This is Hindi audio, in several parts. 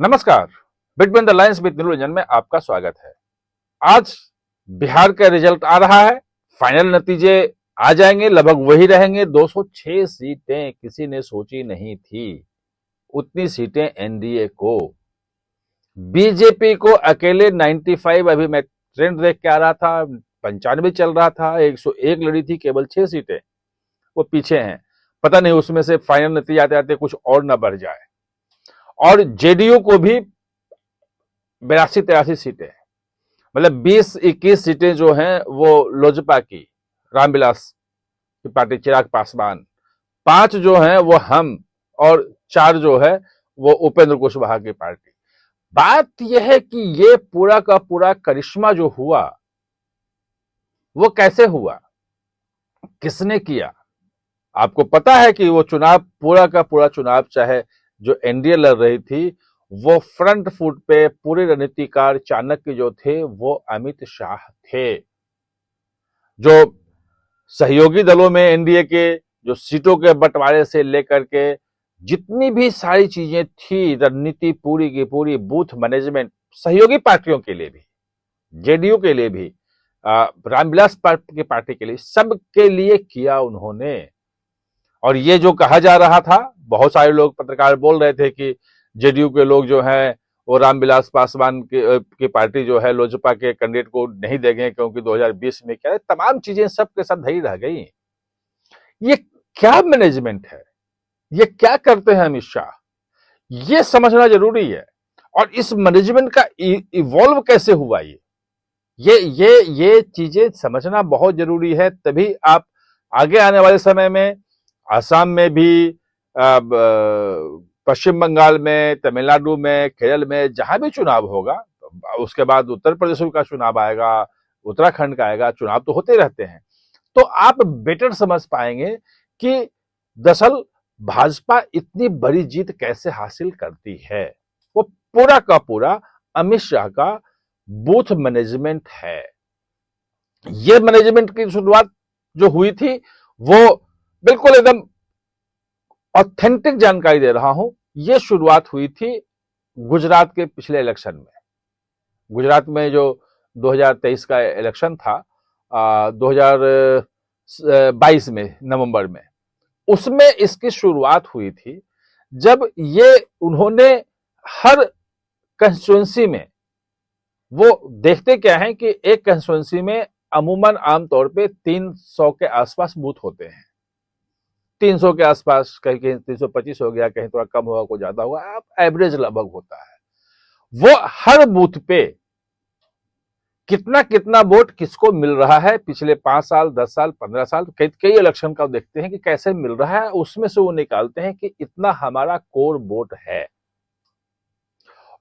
नमस्कार। बिटवीन द लाइंस विद नीलरंजन में आपका स्वागत है। आज बिहार का रिजल्ट आ रहा है, फाइनल नतीजे आ जाएंगे, लगभग वही रहेंगे। 206 सीटें किसी ने सोची नहीं थी, उतनी सीटें एनडीए को। बीजेपी को अकेले 95, अभी मैं ट्रेंड देख के आ रहा था, 95 चल रहा था, 101 लड़ी थी, केवल 6 सीटें वो पीछे हैं। पता नहीं उसमें से फाइनल नतीजे आते आते कुछ और ना बढ़ जाए। और जेडीयू को भी 82-83 सीटें, मतलब 20-21 सीटें जो हैं वो लोजपा की, रामविलास की पार्टी, चिराग पासवान। 5 जो हैं वो हम, और 4 जो है वो उपेंद्र कुशवाहा की पार्टी। बात यह है कि ये पूरा का पूरा करिश्मा जो हुआ वो कैसे हुआ, किसने किया? आपको पता है कि वो चुनाव, पूरा का पूरा चुनाव, चाहे जो एनडीए लड़ रही थी, वो फ्रंट फुट पे पूरे रणनीतिकार चाणक्य जो थे वो अमित शाह थे। जो सहयोगी दलों में एनडीए के जो सीटों के बंटवारे से लेकर के जितनी भी सारी चीजें थी, रणनीति पूरी की पूरी, बूथ मैनेजमेंट, सहयोगी पार्टियों के लिए भी, जेडीयू के लिए भी, रामविलास की पार्टी के लिए, सबके लिए किया उन्होंने। और ये जो कहा जा रहा था, बहुत सारे लोग, पत्रकार बोल रहे थे कि जेडीयू के लोग जो हैं वो रामविलास पासवान की पार्टी जो है लोजपा के कैंडिडेट को नहीं देंगे क्योंकि 2020 में क्या है, तमाम चीजें सबके साथ धरी रह गई। ये क्या मैनेजमेंट है, ये क्या करते हैं अमित शाह, ये समझना जरूरी है। और इस मैनेजमेंट का इवॉल्व कैसे हुआ, ये चीजें समझना बहुत जरूरी है। तभी आप आगे आने वाले समय में असम में भी, पश्चिम बंगाल में, तमिलनाडु में, केरल में, जहां भी चुनाव होगा, उसके बाद उत्तर प्रदेश का चुनाव आएगा, उत्तराखंड का आएगा, चुनाव तो होते रहते हैं, तो आप बेटर समझ पाएंगे कि दरअसल भाजपा इतनी बड़ी जीत कैसे हासिल करती है। वो पूरा का पूरा अमित शाह का बूथ मैनेजमेंट है। ये मैनेजमेंट की शुरुआत जो हुई थी वो बिल्कुल एकदम ऑथेंटिक जानकारी दे रहा हूं, ये शुरुआत हुई थी गुजरात के पिछले इलेक्शन में। गुजरात में जो 2023 का इलेक्शन था, 2022 में नवंबर में, उसमें इसकी शुरुआत हुई थी। जब ये उन्होंने हर कंस्टिट्यूंसी में, वो देखते क्या है कि एक कंस्टिट्यूंसी में अमूमन आमतौर पे 300 के आसपास बूथ होते हैं, 300 के आसपास, कहीं कहीं 325 हो गया, कहीं थोड़ा कम होगा, कोई ज्यादा होगा, आप एवरेज लगभग होता है। वो हर बूथ पे कितना कितना वोट किसको मिल रहा है, पिछले 5 साल, 10 साल, 15 साल, कई इलेक्शन का देखते हैं कि कैसे मिल रहा है, उसमें से वो निकालते हैं कि इतना हमारा कोर वोट है।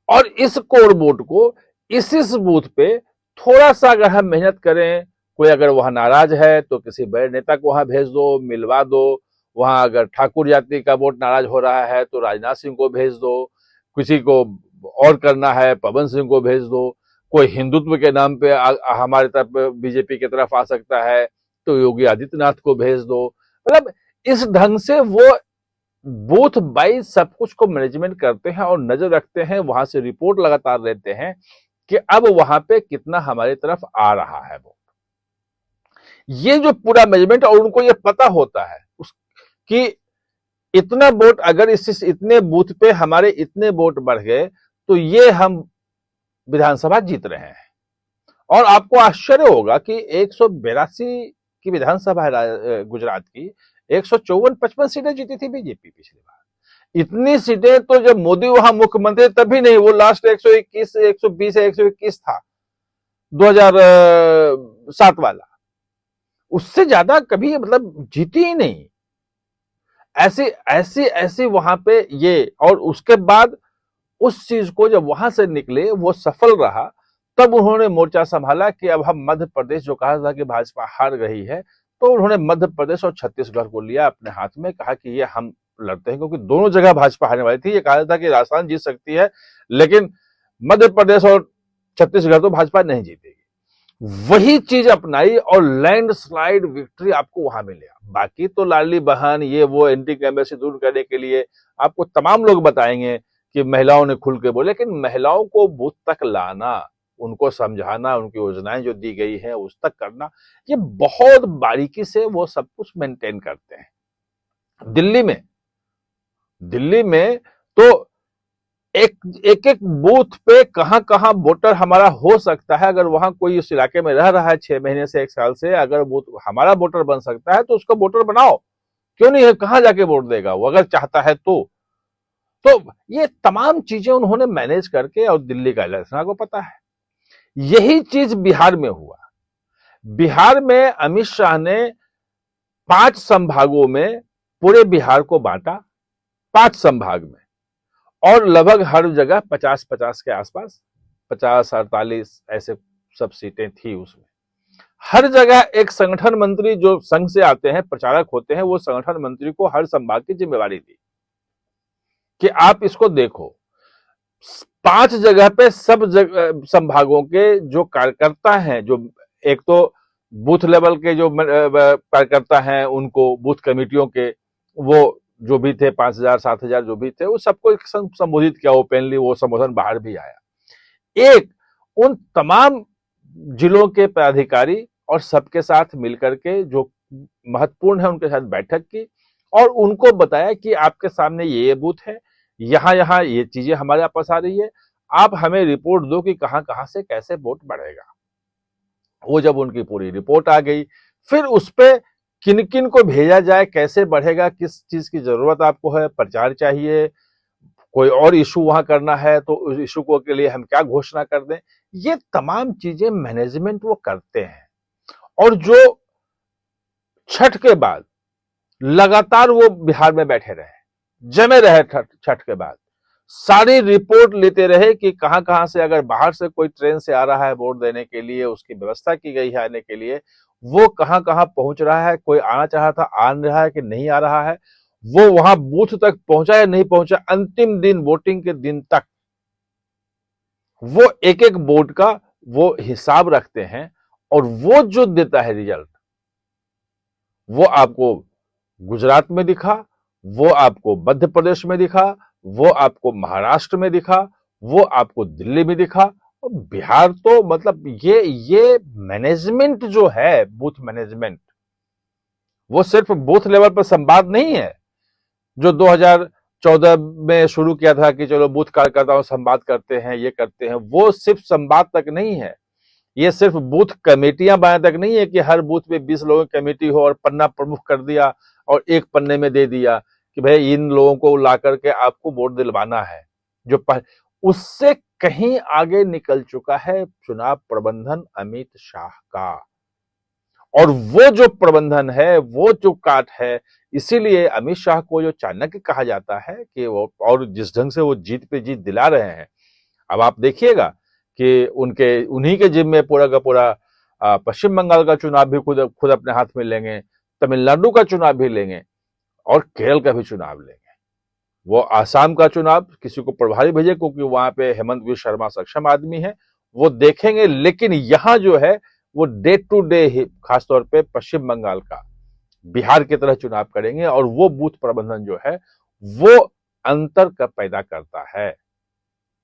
और इस कोर वोट को इस बूथ पे थोड़ा सा अगर हम मेहनत करें, कोई अगर वहां नाराज है तो किसी बड़े नेता को वहां भेज दो, मिलवा दो। वहां अगर ठाकुर जाति का वोट नाराज हो रहा है तो राजनाथ सिंह को भेज दो, किसी को और करना है पवन सिंह को भेज दो, कोई हिंदुत्व के नाम पे हमारे तरफ बीजेपी की तरफ आ सकता है तो योगी आदित्यनाथ को भेज दो। मतलब इस ढंग से वो बूथ वाइज सब कुछ को मैनेजमेंट करते हैं और नजर रखते हैं, वहां से रिपोर्ट लगातार लेते हैं कि अब वहां पे कितना हमारी तरफ आ रहा है वोट। ये जो पूरा मैनेजमेंट, और उनको ये पता होता है कि इतना वोट अगर इस इतने बूथ पे हमारे इतने वोट बढ़ गए तो ये हम विधानसभा जीत रहे हैं। और आपको आश्चर्य होगा कि 182 की विधानसभा है गुजरात की, 154-55 सीटें जीती थी बीजेपी पिछली बार। इतनी सीटें तो जब मोदी वहां मुख्यमंत्री तभी नहीं, वो लास्ट 121, 120 या 121 था 2007 वाला, उससे ज्यादा कभी मतलब जीती ही नहीं। ऐसी ऐसी ऐसी वहां पे ये, और उसके बाद उस चीज को जब वहां से निकले वो सफल रहा, तब उन्होंने मोर्चा संभाला कि अब हम मध्य प्रदेश, जो कहा था कि भाजपा हार गई है, तो उन्होंने मध्य प्रदेश और छत्तीसगढ़ को लिया अपने हाथ में, कहा कि ये हम लड़ते हैं, क्योंकि दोनों जगह भाजपा हारने वाली थी। ये कहा था कि राजस्थान जीत सकती है लेकिन मध्य प्रदेश और छत्तीसगढ़ तो भाजपा नहीं जीतेगी। वही चीज अपनाई और लैंडस्लाइड विक्ट्री आपको वहां मिले। बाकी तो लाडली बहन, ये वो, एंटी इंकम्बेंसी दूर करने के लिए आपको तमाम लोग बताएंगे कि महिलाओं ने खुल के बोले, लेकिन महिलाओं को बूथ तक लाना, उनको समझाना, उनकी योजनाएं जो दी गई हैं उस तक करना, ये बहुत बारीकी से वो सब कुछ मेंटेन करते हैं। दिल्ली में तो एक एक बूथ पे कहां कहां वोटर हमारा हो सकता है, अगर वहां कोई इस इलाके में रह रहा है 6 महीने से 1 साल से, अगर बूथ हमारा वोटर बन सकता है तो उसको वोटर बनाओ, क्यों नहीं है, कहां जाके वोट देगा वो अगर चाहता है तो ये तमाम चीजें उन्होंने मैनेज करके, और दिल्ली का इलेक्शन को पता है। यही चीज बिहार में हुआ। बिहार में अमित शाह ने 5 संभागों में पूरे बिहार को बांटा, 5 संभाग में, और लगभग हर जगह 50-50 के आसपास, 50-48 ऐसे सब सीटें थी उसमें। हर जगह एक संगठन मंत्री जो संघ से आते हैं, प्रचारक होते हैं, वो संगठन मंत्री को हर संभाग की जिम्मेवारी दी कि आप इसको देखो। 5 जगह पे सब संभागों के जो कार्यकर्ता हैं, जो एक तो बूथ लेवल के जो कार्यकर्ता हैं, उनको बूथ कमेटियों के वो जो भी थे 5,000-7,000 जो भी थे, वो सबको संबोधित किया ओपनली, वो संबोधन बाहर भी आया। एक उन तमाम जिलों के पदाधिकारी और सबके साथ मिलकर के जो महत्वपूर्ण है उनके साथ बैठक की, और उनको बताया कि आपके सामने ये बूथ है, यहां ये चीजें हमारे पास आ रही है, आप हमें रिपोर्ट दो कि कहां कहां से कैसे वोट बढ़ेगा। वो जब उनकी पूरी रिपोर्ट आ गई, फिर उस पे किन किन को भेजा जाए, कैसे बढ़ेगा, किस चीज की जरूरत आपको है, प्रचार चाहिए, कोई और इशू वहां करना है तो उस इशू को के लिए हम क्या घोषणा कर दें, ये तमाम चीजें मैनेजमेंट वो करते हैं। और जो छठ के बाद लगातार वो बिहार में बैठे रहे, जमे रहे, छठ के बाद सारी रिपोर्ट लेते रहे कि कहां कहां से, अगर बाहर से कोई ट्रेन से आ रहा है वोट देने के लिए, उसकी व्यवस्था की गई है आने के लिए, वो कहां कहां पहुंच रहा है, कोई आना चाह था आ रहा है कि नहीं आ रहा है, वो वहां बूथ तक पहुंचा या नहीं पहुंचा, अंतिम दिन वोटिंग के दिन तक वो एक एक वोट का वो हिसाब रखते हैं, और वो जो देता है रिजल्ट, वो आपको गुजरात में दिखा, वो आपको मध्य प्रदेश में दिखा, वो आपको महाराष्ट्र में दिखा, वो आपको दिल्ली में दिखा, और बिहार तो मतलब ये मैनेजमेंट जो है, बूथ मैनेजमेंट, वो सिर्फ बूथ लेवल पर संवाद नहीं है जो 2014 में शुरू किया था कि चलो बूथ कार्यकर्ताओं संवाद करते हैं, ये करते हैं, वो सिर्फ संवाद तक नहीं है, ये सिर्फ बूथ कमेटियां बनाने तक नहीं है कि हर बूथ पे 20 लोगों की कमेटी हो और पन्ना प्रमुख कर दिया और एक पन्ने में दे दिया कि भाई इन लोगों को ला करके आपको वोट दिलवाना है। उससे कहीं आगे निकल चुका है चुनाव प्रबंधन अमित शाह का, और वो जो प्रबंधन है, वो जो काट है, इसीलिए अमित शाह को जो चाणक्य कहा जाता है कि वो, और जिस ढंग से वो जीत पे जीत दिला रहे हैं, अब आप देखिएगा कि उन्हीं के जिम्मे में पूरा का पूरा पश्चिम बंगाल का चुनाव भी खुद अपने हाथ में लेंगे, तमिलनाडु का चुनाव भी लेंगे, और केरल का भी चुनाव लेंगे। वो आसाम का चुनाव किसी को प्रभारी भेजे, क्योंकि वहां पे हेमंत बिस्वा शर्मा सक्षम आदमी है, वो देखेंगे, लेकिन यहां जो है वो डे टू डे, खासतौर पे पश्चिम बंगाल का बिहार की तरह चुनाव करेंगे, और वो बूथ प्रबंधन जो है वो अंतर का पैदा करता है।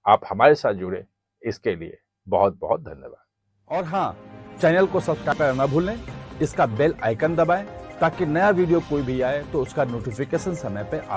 आप हमारे साथ जुड़े, इसके लिए बहुत बहुत धन्यवाद। और हाँ, चैनल को सब्सक्राइब करना ना भूलें, इसका बेल आइकन दबाएं ताकि नया वीडियो कोई भी आए तो उसका नोटिफिकेशन समय पे